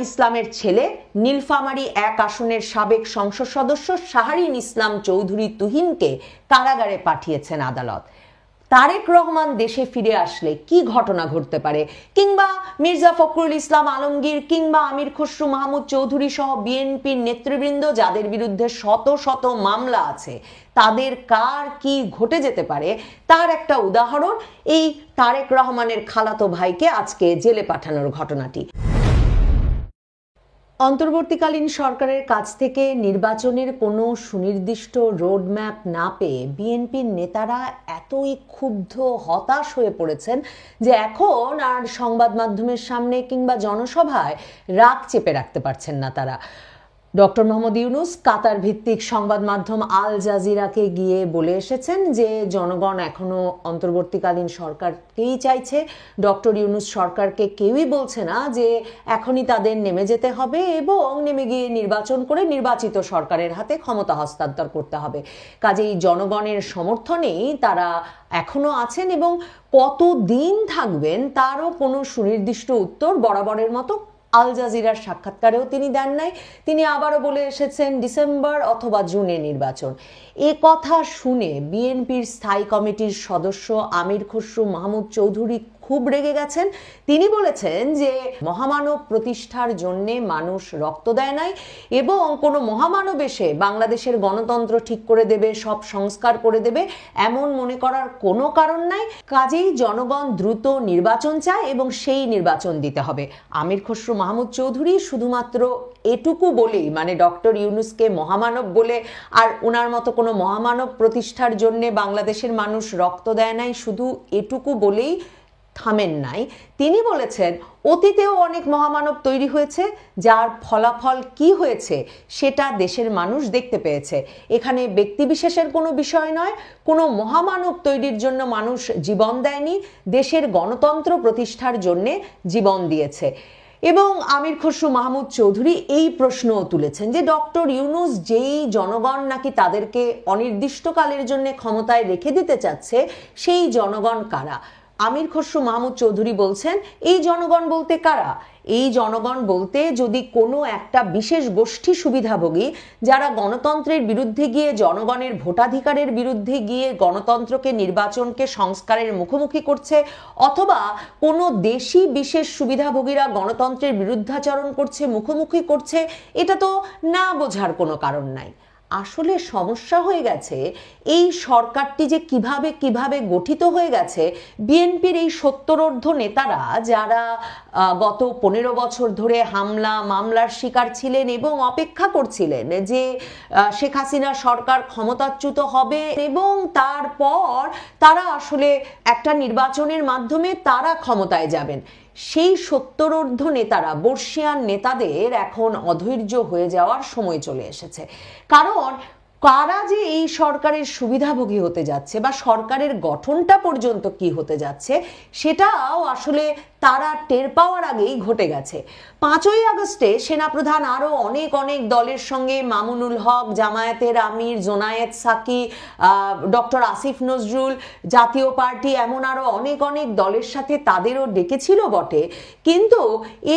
ইসলামের ছেলে নীলফামারী 1 আসনের সাবেক সংসদ সদস্য শাহরিন ইসলাম চৌধুরী তুহিনকে কারাগারে পাঠিয়েছেন আদালত। তারেক রহমান দেশে ফিরে আসলে কি ঘটনা ঘটতে পারে, কিংবা মির্জা ফখরুল ইসলাম আলমগীর কিংবা আমির খসরু মাহমুদ চৌধুরী সহ বিএনপির নেতৃবৃন্দ যাদের বিরুদ্ধে শত শত মামলা আছে তাদের কার কি ঘটে যেতে পারে তার একটা উদাহরণ এই তারেক রহমানের খালাতো ভাইকে আজকে জেলে পাঠানোর ঘটনাটি। অন্তর্বর্তীকালীন সরকারের কাছ থেকে নির্বাচনের কোনো সুনির্দিষ্ট রোডম্যাপ না পেয়ে বিএনপির নেতারা এতই ক্ষুব্ধ হতাশ হয়ে পড়েছেন যে এখন আর সংবাদ মাধ্যমের সামনে কিংবা জনসভায় রাগ চেপে রাখতে পারছেন না তারা। ডক্টর মোহাম্মদ ইউনূস কাতার ভিত্তিক সংবাদ মাধ্যম আল জাজিরাকে গিয়ে বলে এসেছেন যে জনগণ এখনো অন্তর্বর্তীকালীন সরকারকেই চাইছে। ডক্টর ইউনূস সরকারকে কেউই বলছে না যে এখনই তাদের নেমে যেতে হবে এবং নেমে গিয়ে নির্বাচন করে নির্বাচিত সরকারের হাতে ক্ষমতা হস্তান্তর করতে হবে। কাজেই জনগণের সমর্থনেই তারা এখনো আছেন এবং কতদিন থাকবেন তারও কোনো সুনির্দিষ্ট উত্তর বরাবরের মতো আল জাজিরার সাক্ষাৎকারেও তিনি দেন নাই। তিনি আবারও বলে এসেছেন ডিসেম্বর অথবা জুনে নির্বাচন। এ কথা শুনে বিএনপির স্থায়ী কমিটির সদস্য আমির খসরু মাহমুদ চৌধুরী খুব রেগে গেছেন। তিনি বলেছেন যে মহামানব প্রতিষ্ঠার জন্য মানুষ রক্ত দেয় নাই এবং কোনো মহামানব এসে বাংলাদেশের গণতন্ত্র ঠিক করে দেবে, সব সংস্কার করে দেবে এমন মনে করার কোনো কারণ নাই। কাজেই জনগণ দ্রুত নির্বাচন চায় এবং সেই নির্বাচন দিতে হবে। আমির খসরু মাহমুদ চৌধুরী শুধুমাত্র এটুকু বলেই, মানে ডক্টর ইউনূসকে মহামানব বলে আর ওনার মতো কোনো মহামানব প্রতিষ্ঠার জন্য বাংলাদেশের মানুষ রক্ত দেয় নাই শুধু এটুকু বলেই থামেন নাই। তিনি বলেছেন অতীতেও অনেক মহামানব তৈরি হয়েছে, যার ফলাফল কি হয়েছে সেটা দেশের মানুষ দেখতে পেয়েছে। এখানে ব্যক্তিবিশেষের কোনো বিষয় নয়, কোনো মহামানব তৈরির জন্য মানুষ জীবন দেয়নি, দেশের গণতন্ত্র প্রতিষ্ঠার জন্যে জীবন দিয়েছে। এবং আমির খসরু মাহমুদ চৌধুরী এই প্রশ্নও তুলেছেন যে ডক্টর ইউনূস যেই জনগণ নাকি তাদেরকে অনির্দিষ্টকালের জন্য ক্ষমতায় রেখে দিতে চাচ্ছে সেই জনগণ কারা। আমির খসরু মাহমুদ চৌধুরী বলছেন এই জনগণ বলতে কারা? এই জনগণ বলতে যদি কোনো একটা বিশেষ গোষ্ঠী সুবিধাভোগী যারা গণতন্ত্রের বিরুদ্ধে গিয়ে, জনগণের ভোটাধিকারের বিরুদ্ধে গিয়ে গণতন্ত্রকে, নির্বাচনকে সংস্কারের মুখোমুখি করছে, অথবা কোনো দেশি বিশেষ সুবিধাভোগীরা গণতন্ত্রের বিরুদ্ধাচরণ করছে, মুখোমুখি করছে, এটা তো না বোঝার কোনো কারণ নাই। আসলে সমস্যা হয়ে গেছে এই সরকারটি যে কিভাবে গঠিত হয়ে গেছে। বিএনপির এই 70 নেতারা যারা গত 15 বছর ধরে মামলার শিকার ছিলেন এবং অপেক্ষা করছিলেন যে শেখ হাসিনা সরকার ক্ষমতাচ্যুত হবে এবং তারপর তারা আসলে একটা নির্বাচনের মাধ্যমে তারা ক্ষমতায় যাবেন, সেই 70 নেতারা, বর্ষিয়ান নেতাদের এখন অধৈর্য হয়ে যাওয়ার সময় চলে এসেছে। কারণ কারা যে এই সরকারের সুবিধাভোগী হতে যাচ্ছে বা সরকারের গঠনটা পর্যন্ত কি হতে যাচ্ছে সেটাও আসলে তারা টের পাওয়ার আগেই ঘটে গেছে। 5ই আগস্টে সেনাপ্রধান আরো অনেক দলের সঙ্গে, মামুনুল হক, জামায়াতের আমির জোনায়েদ সাকি, ডক্টর আসিফ নজরুল, জাতীয় পার্টি, এমন আরো অনেক দলের সাথে তাদেরও ডেকেছিল বটে, কিন্তু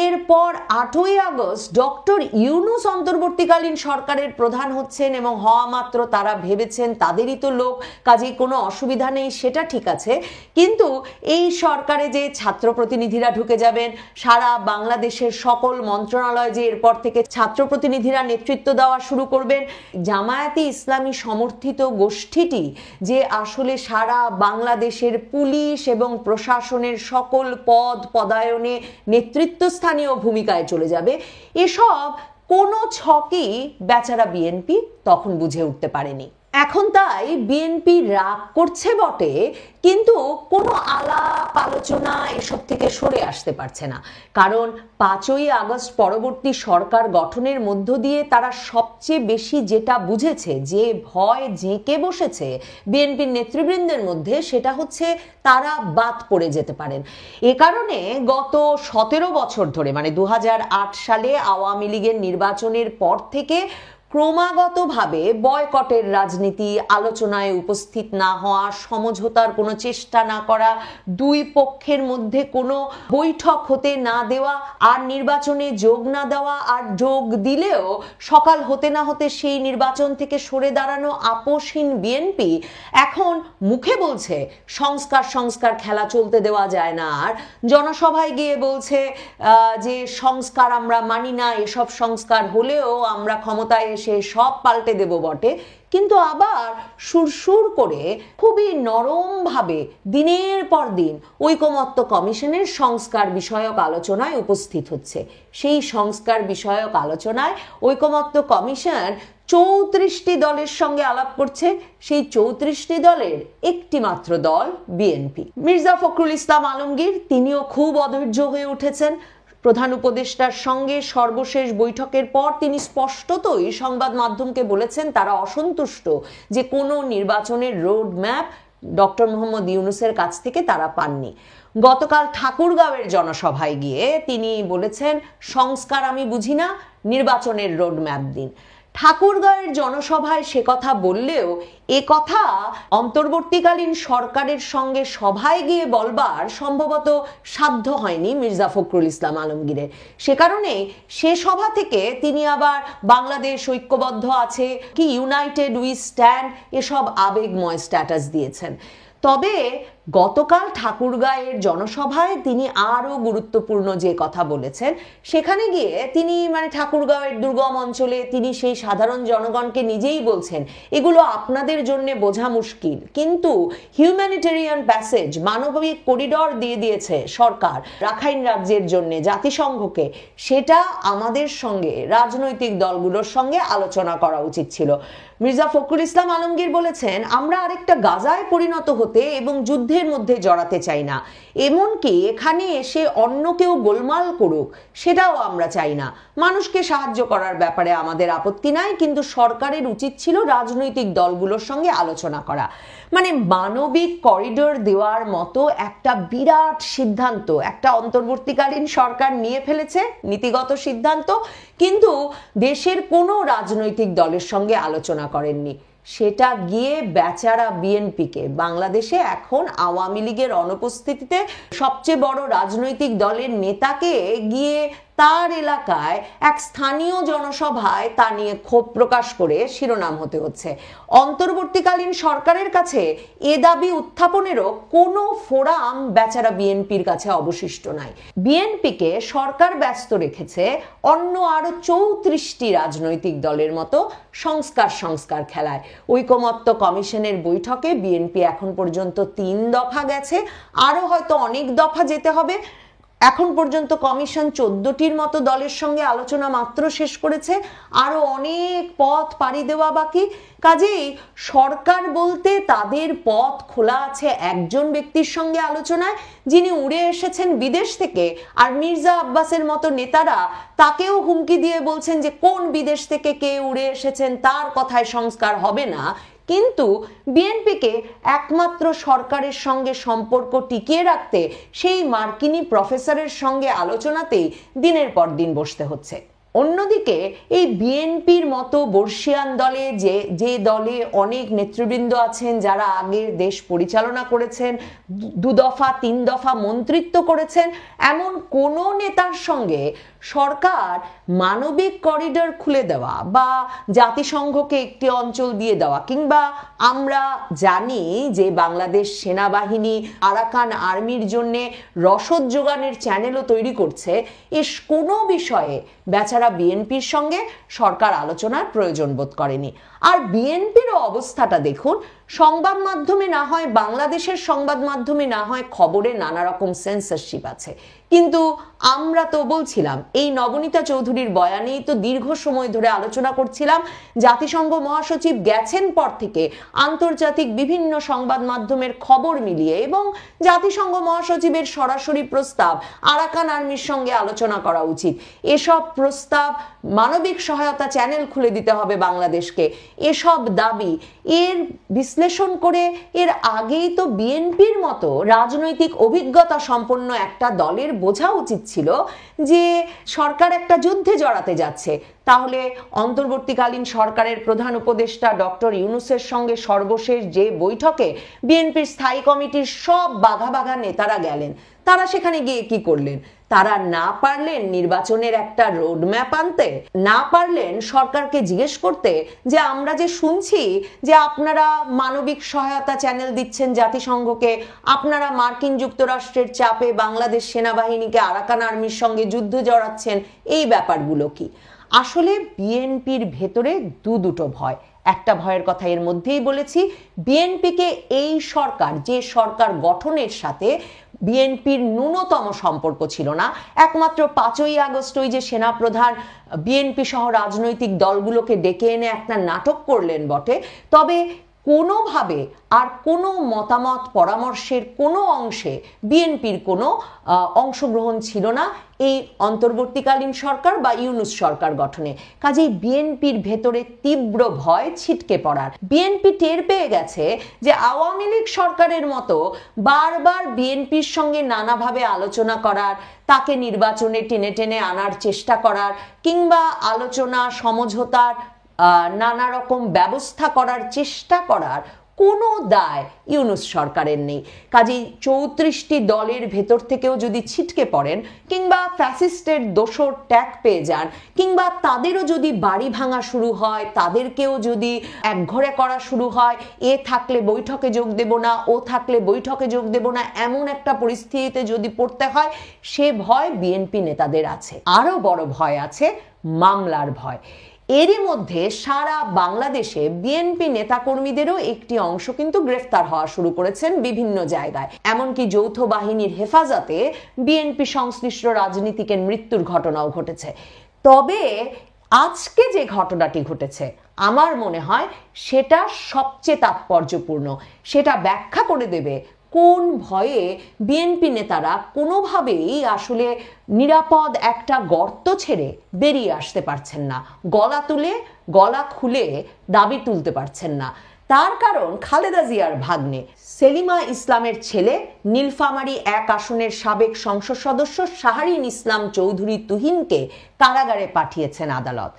এরপর 8ই আগস্ট ডক্টর ইউনূস অন্তর্বর্তীকালীন সরকারের প্রধান হচ্ছেন এবং হওয়া মাত্র তারা ভেবেছেন তাদেরই তো লোক, কাজেই কোনো অসুবিধা নেই, সেটা ঠিক আছে। কিন্তু এই সরকারে যে ছাত্র প্রতিনিধিরা ঢুকে যাবেন, সারা বাংলাদেশের সকল মন্ত্রণালয় যে এরপর থেকে ছাত্র প্রতিনিধিরা নেতৃত্ব দেওয়া শুরু করবেন, জামায়াতে ইসলামী সমর্থিত গোষ্ঠীটি যে আসলে সারা বাংলাদেশের পুলিশ এবং প্রশাসনের সকল পদায়নে নেতৃত্বস্থানীয় ভূমিকায় চলে যাবে, এসব কোনো ছকই বেচারা বিএনপি তখন বুঝে উঠতে পারেনি। এখন তাই বিএনপি রাগ করছে বটে, কিন্তু কোনো আলাপ আলোচনা এসব থেকে সরে আসতে পারছে না। কারণ 5ই আগস্ট পরবর্তী সরকার গঠনের মধ্য দিয়ে তারা সবচেয়ে বেশি যেটা বুঝেছে, যে ভয় জেঁকে বসেছে বিএনপির নেতৃবৃন্দের মধ্যে, সেটা হচ্ছে তারা বাদ পড়ে যেতে পারেন। এ কারণে গত 17 বছর ধরে, মানে 2008 সালে আওয়ামী লীগের নির্বাচনের পর থেকে ক্রমাগতভাবে বয়কটের রাজনীতি, আলোচনায় উপস্থিত না হওয়া, সমঝোতার কোনো চেষ্টা না করা, দুই পক্ষের মধ্যে কোনো বৈঠক হতে না দেওয়া, আর নির্বাচনে যোগ না দেওয়া, আর যোগ দিলেও সকাল হতে না হতে সেই নির্বাচন থেকে সরে দাঁড়ানো আপোষহীন বিএনপি এখন মুখে বলছে সংস্কার সংস্কার খেলা চলতে দেওয়া যায় না, আর জনসভায় গিয়ে বলছে যে সংস্কার আমরা মানি না, এসব সংস্কার হলেও আমরা ক্ষমতায় এসে সব পাল্টে দেব বটে, কিন্তু আবার সুরসুর করে খুবই নরমভাবে দিনের পর দিন ঐকমত্য কমিশনের সংস্কার বিষয়ক আলোচনায় উপস্থিত হচ্ছে। সেই সংস্কার বিষয়ক আলোচনায় ঐকমত্য কমিশন 34টি দলের সঙ্গে আলাপ করছে। সেই 34টি দলের একটি মাত্র দল বিএনপি। মির্জা ফখরুল ইসলাম আলমগীর তিনিও খুব অধৈর্য হয়ে উঠেছেন। প্রধান উপদেষ্টার সঙ্গে সর্বশেষ বৈঠকের পর তিনি স্পষ্টতই সংবাদ মাধ্যমকে বলেছেন তারা অসন্তুষ্ট যে কোনো নির্বাচনের রোড ম্যাপ ডক্টর মোহাম্মদ ইউনূসের কাছ থেকে তারা পাননি। গতকাল ঠাকুরগাঁওয়ের জনসভায় গিয়ে তিনি বলেছেন সংস্কার আমি বুঝি না, নির্বাচনের রোড ম্যাপ দিন। ঠাকুরগাঁওয়ের জনসভায় সে কথা বললেও এ কথা অন্তর্বর্তীকালীন সরকারের সঙ্গে সভায় গিয়ে বলবার সম্ভবত সাধ্য হয়নি মির্জা ফখরুল ইসলাম আলমগীরের। সে কারণে সে সভা থেকে তিনি আবার বাংলাদেশ ঐক্যবদ্ধ আছে কি, ইউনাইটেড উই স্ট্যান্ড, এসব আবেগময় স্ট্যাটাস দিয়েছেন। তবে গতকাল ঠাকুরগাঁয়ের জনসভায় তিনি আরো গুরুত্বপূর্ণ যে কথা বলেছেন, সেখানে গিয়ে তিনি ঠাকুরগাঁয়ের দুর্গম অঞ্চলে তিনি সেই সাধারণ জনগণকে নিজেই বলছেন এগুলো আপনাদের জন্য বোঝা মুশকিল, কিন্তু হিউম্যানিটেরিয়ান প্যাসেজ, মানবিক করিডর দিয়ে দিয়েছে সরকার রাখাইন রাজ্যের জন্য জাতিসংঘকে, সেটা আমাদের সঙ্গে রাজনৈতিক দলগুলোর সঙ্গে আলোচনা করা উচিত ছিল। মির্জা ফখরুল ইসলাম আলমগীর বলেছেন আমরা আরেকটা গাজায় পরিণত হতে এবং যুদ্ধের মধ্যে জড়াতে চাই না, এমনকি এখানে এসে অন্য কেউ গোলমাল করুক সেটাও আমরা চাই না। মানুষকে সাহায্য করার ব্যাপারে আমাদের আপত্তি নাই, কিন্তু সরকারের উচিত ছিল রাজনৈতিক দলগুলোর সঙ্গে আলোচনা করা। মানবিক করিডোর দেওয়ার মতো একটা বিরাট সিদ্ধান্ত একটা অন্তর্বর্তীকালীন সরকার নিয়ে ফেলেছে, নীতিগত সিদ্ধান্ত, কিন্তু দেশের কোনো রাজনৈতিক দলের সঙ্গে আলোচনা করেননি। সেটা গিয়ে বেচারা বিএনপিকে, বাংলাদেশে এখন আওয়ামী লীগের অনুপস্থিতিতে সবচেয়ে বড় রাজনৈতিক দলের নেতাকে গিয়ে তার এলাকায় এক স্থানীয় জনসভায় তা নিয়ে ক্ষোভ প্রকাশ করে শিরোনাম হতে হচ্ছে। অন্তর্বর্তীকালীন সরকারের কাছে এ দাবি উত্থাপনেরও কোনো ফোরাম বেচারা বিএনপির কাছে অবশিষ্ট নাই। বিএনপিকে সরকার ব্যস্ত রেখেছে অন্য আরো 34টি রাজনৈতিক দলের মতো সংস্কার খেলায়। ঐকমত্য কমিশনের বৈঠকে বিএনপি এখন পর্যন্ত 3 দফা গেছে, আরো হয়তো অনেক দফা যেতে হবে। এখন পর্যন্ত কমিশন 14টির মতো দলের সঙ্গে আলোচনা মাত্র শেষ করেছে, আরো অনেক পথ পাড়ি দেওয়া বাকি। কাজেই সরকার বলতে তাদের পথ খোলা আছে একজন ব্যক্তির সঙ্গে আলোচনায়, যিনি উড়ে এসেছেন বিদেশ থেকে, আর মির্জা আব্বাসের মতো নেতারা তাকেও হুমকি দিয়ে বলছেন যে কোন বিদেশ থেকে কে উড়ে এসেছেন, তার কথায় সংস্কার হবে না। কিন্তু বিএনপিকে একমাত্র সরকারের সঙ্গে সম্পর্ক টিকিয়ে রাখতে সেই মার্কিনী প্রফেসরের সঙ্গে আলোচনাতেই দিনের পর দিন বসতে হচ্ছে। অন্যদিকে এই বিএনপির মতো বর্ষিয়ান দলে যে দলে অনেক নেতৃবৃন্দ আছেন যারা আগে দেশ পরিচালনা করেছেন, 2 দফা 3 দফা মন্ত্রিত্ব করেছেন, এমন কোনো নেতার সঙ্গে সরকার মানবিক করিডোর খুলে দেওয়া বা জাতিসংঘকে একটি অঞ্চল দিয়ে দেওয়া, কিংবা আমরা জানি যে বাংলাদেশ সেনাবাহিনী আরাকান আর্মির জন্য রসদ যোগানের চ্যানেলও তৈরি করছে, কোনো বিষয়ে বেচারা বিএনপির সঙ্গে সরকার আলোচনার প্রয়োজন বোধ করেনি। আর বিএনপির অবস্থাটা দেখুন, সংবাদ মাধ্যমে না হয়, বাংলাদেশের সংবাদ মাধ্যমে না হয় খবরে নানা রকম সেন্সরশিপ আছে, কিন্তু আমরা তো বলছিলাম এই নবনীতা চৌধুরীর বয়ানেই তো দীর্ঘ সময় ধরে আলোচনা করছিলাম, জাতিসংঘ মহাসচিব গেছেন পর থেকে আন্তর্জাতিক বিভিন্ন সংবাদ মাধ্যমের খবর মিলিয়ে এবং জাতিসংঘ মহাসচিবের সরাসরি প্রস্তাব আরাকান আর্মির সঙ্গে আলোচনা করা উচিত, এসব প্রস্তাব, মানবিক সহায়তা চ্যানেল খুলে দিতে হবে বাংলাদেশকে, এসব দাবি, এর বিশ্লেষণ করে এর আগেই তো বিএনপির মতো রাজনৈতিক অভিজ্ঞতা সম্পন্ন একটা দলের বোঝা উচিত ছিল যে সরকার একটা যুদ্ধে জড়াতে যাচ্ছে। তাহলে অন্তর্বর্তীকালীন সরকারের প্রধান উপদেষ্টা ডক্টর ইউনূসের সঙ্গে সর্বশেষ যে বৈঠকে বিএনপির স্থায়ী কমিটির সব বাঘা বাঘা নেতারা গেলেন, তারা সেখানে গিয়ে কি করলেন? তারা না পারলেন নির্বাচনের একটা রোডম্যাপ আনতে, না পারলেন সরকারকে জিজ্ঞেস করতে যে আমরা যে শুনছি যে আপনারা মানবিক সহায়তা চ্যানেল দিচ্ছেন জাতিসংঘকে, আপনারা মার্কিন যুক্তরাষ্ট্রের চাপে বাংলাদেশ সেনাবাহিনীকে আরাকান আর্মির সঙ্গে যুদ্ধ জড়াচ্ছেন, এই ব্যাপারগুলো কি? আসলে বিএনপির ভেতরে দুটো ভয়। একটা ভয়ের কথা এর মধ্যেই বলেছি, বিএনপিকে এই সরকার, যে সরকার গঠনের সাথে বিএনপির ন্যূনতম সম্পর্ক ছিল না, একমাত্র 5ই আগস্ট ওই যে সেনাপ্রধান বিএনপি সহ রাজনৈতিক দলগুলোকে ডেকে এনে একটা নাটক করলেন বটে, তবে কোনোভাবে আর কোনো মতামত পরামর্শের কোনো অংশে বিএনপির কোনো অংশগ্রহণ ছিল না এই অন্তর্বর্তীকালীন সরকার বা ইউনূস সরকার গঠনে। কাজেই বিএনপির ভেতরে তীব্র ভয় ছিটকে পড়ার। বিএনপি টের পেয়ে গেছে যে আওয়ামী লীগ সরকারের মতো বারবার বিএনপির সঙ্গে নানাভাবে আলোচনা করার, তাকে নির্বাচনে টেনে টেনে আনার চেষ্টা করার, কিংবা আলোচনা সমঝোতার নানা রকম ব্যবস্থা করার চেষ্টা করার কোনো দায় ইউনূস সরকারের নেই। কাজেই 34টি দলের ভেতর থেকেও যদি ছিটকে পড়েন, কিংবা ফ্যাসিস্টের দোসর ট্যাগ পেয়ে যান, কিংবা তাদেরও যদি বাড়ি ভাঙা শুরু হয়, তাদেরকেও যদি একঘরে করা শুরু হয়, এ থাকলে বৈঠকে যোগ দেব না, ও থাকলে বৈঠকে যোগ দেব না, এমন একটা পরিস্থিতিতে যদি পড়তে হয়, সে ভয় বিএনপি নেতাদের আছে। আরো বড় ভয় আছে মামলার ভয়। এরই মধ্যে সারা বাংলাদেশে বিএনপি নেতাকর্মীদেরও একটি অংশ কিন্তু গ্রেফতার হওয়া শুরু করেছেন বিভিন্ন জায়গায়। এমনকি যৌথ বাহিনীর হেফাজতে বিএনপি সংশ্লিষ্ট রাজনীতিকের মৃত্যুর ঘটনাও ঘটেছে। তবে আজকে যে ঘটনাটি ঘটেছে আমার মনে হয় সেটা সবচেয়ে তাৎপর্যপূর্ণ। সেটা ব্যাখ্যা করে দেবে কোন ভয়ে বিএনপি নেতারা কোনোভাবেই আসলে নিরাপদ একটা গর্ত ছেড়ে বেরিয়ে আসতে পারছেন না, গলা খুলে দাবি তুলতে পারছেন না। তার কারণ খালেদা জিয়ার ভাগ্নে সেলিমা ইসলামের ছেলে, নীলফামারী 1 আসনের সাবেক সংসদ সদস্য শাহরিন ইসলাম চৌধুরী তুহিনকে কারাগারে পাঠিয়েছেন আদালত।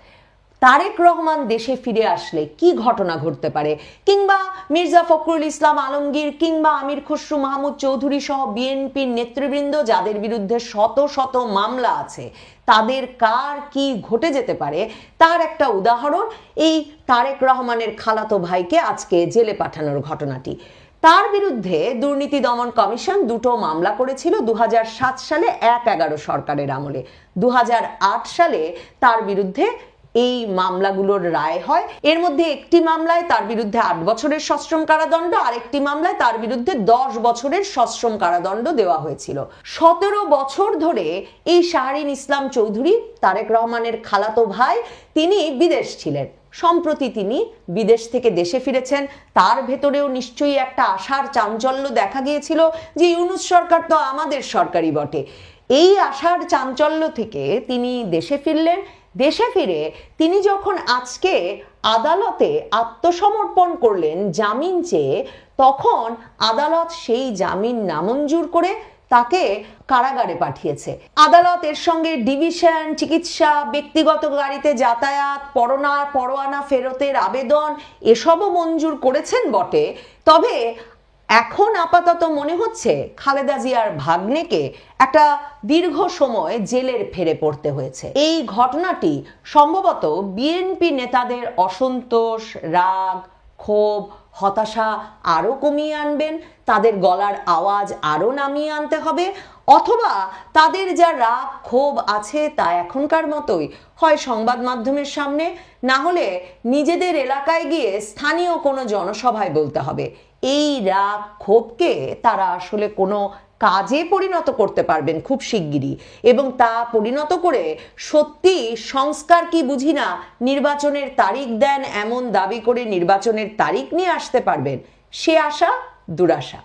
তারেক রহমান দেশে ফিরে আসলে কি ঘটনা ঘটতে পারে, কিংবা মির্জা ফখরুল ইসলাম আলমগীর কিংবা আমির খসরু মাহমুদ চৌধুরী সহ বিএনপির নেতৃবৃন্দ যাদের বিরুদ্ধে শত শত মামলা আছে, তাদের কার কি ঘটে যেতে পারে তার একটা উদাহরণ এই তারেক রহমানের খালাতো ভাইকে আজকে জেলে পাঠানোর ঘটনাটি। তার বিরুদ্ধে দুর্নীতি দমন কমিশন 2টো মামলা করেছিল 2007 সালে 1-11 সরকারের আমলে। 2008 সালে তার বিরুদ্ধে এই মামলাগুলোর রায় হয়। এর মধ্যে একটি মামলায় তার বিরুদ্ধে 8 বছরের সশ্রম কারাদণ্ড, আরেকটি মামলায় তার বিরুদ্ধে 10 বছরের সশ্রম কারাদণ্ড দেওয়া হয়েছিল। 17 বছর ধরে এই শাহরিন ইসলাম চৌধুরী, তারেক রহমানের খালাতো ভাই, তিনি বিদেশ ছিলেন। সম্প্রতি তিনি বিদেশ থেকে দেশে ফিরেছেন। তার ভেতরেও নিশ্চয়ই একটা আশার চাঞ্চল্য দেখা গিয়েছিল যে ইউনূস সরকার তো আমাদের সরকারই বটে। এই আশার চাঞ্চল্য থেকে তিনি দেশে ফিরলেন। দেশে ফিরে তিনি যখন আজকে আদালতে আত্মসমর্পণ করলেন জামিন চেয়ে, তখন আদালত সেই জামিন নামঞ্জুর করে তাকে কারাগারে পাঠিয়েছে। আদালত এর সঙ্গে ডিভিশন, চিকিৎসা, ব্যক্তিগত গাড়িতে যাতায়াত, পরোয়ানা ফেরতের আবেদন এসবও মঞ্জুর করেছেন বটে। তবে এখন আপাতত মনে হচ্ছে খালেদা জিয়ার ভাগ্নেকে একটা দীর্ঘ সময় জেলের ফেরে পড়তে হয়েছে। এই ঘটনাটি সম্ভবত বিএনপি নেতাদের অসন্তোষ, রাগ, ক্ষোভ, হতাশা আরো কমিয়ে আনবেন, তাদের গলার আওয়াজ আরো নামিয়ে আনতে হবে, অথবা তাদের যা রাগ ক্ষোভ আছে তা এখনকার মতোই হয় সংবাদ মাধ্যমের সামনে, না হলে নিজেদের এলাকায় গিয়ে স্থানীয় কোনো জনসভায় বলতে হবে। এই রাগ ক্ষোভকে তারা আসলে কোনো কাজে পরিণত করতে পারবেন খুব শিগগিরই, এবং তা পরিণত করে সত্যি সংস্কার কি বুঝি না, নির্বাচনের তারিখ দেন এমন দাবি করে নির্বাচনের তারিখ নিয়ে আসতে পারবেন, সে আশা দুরাশা।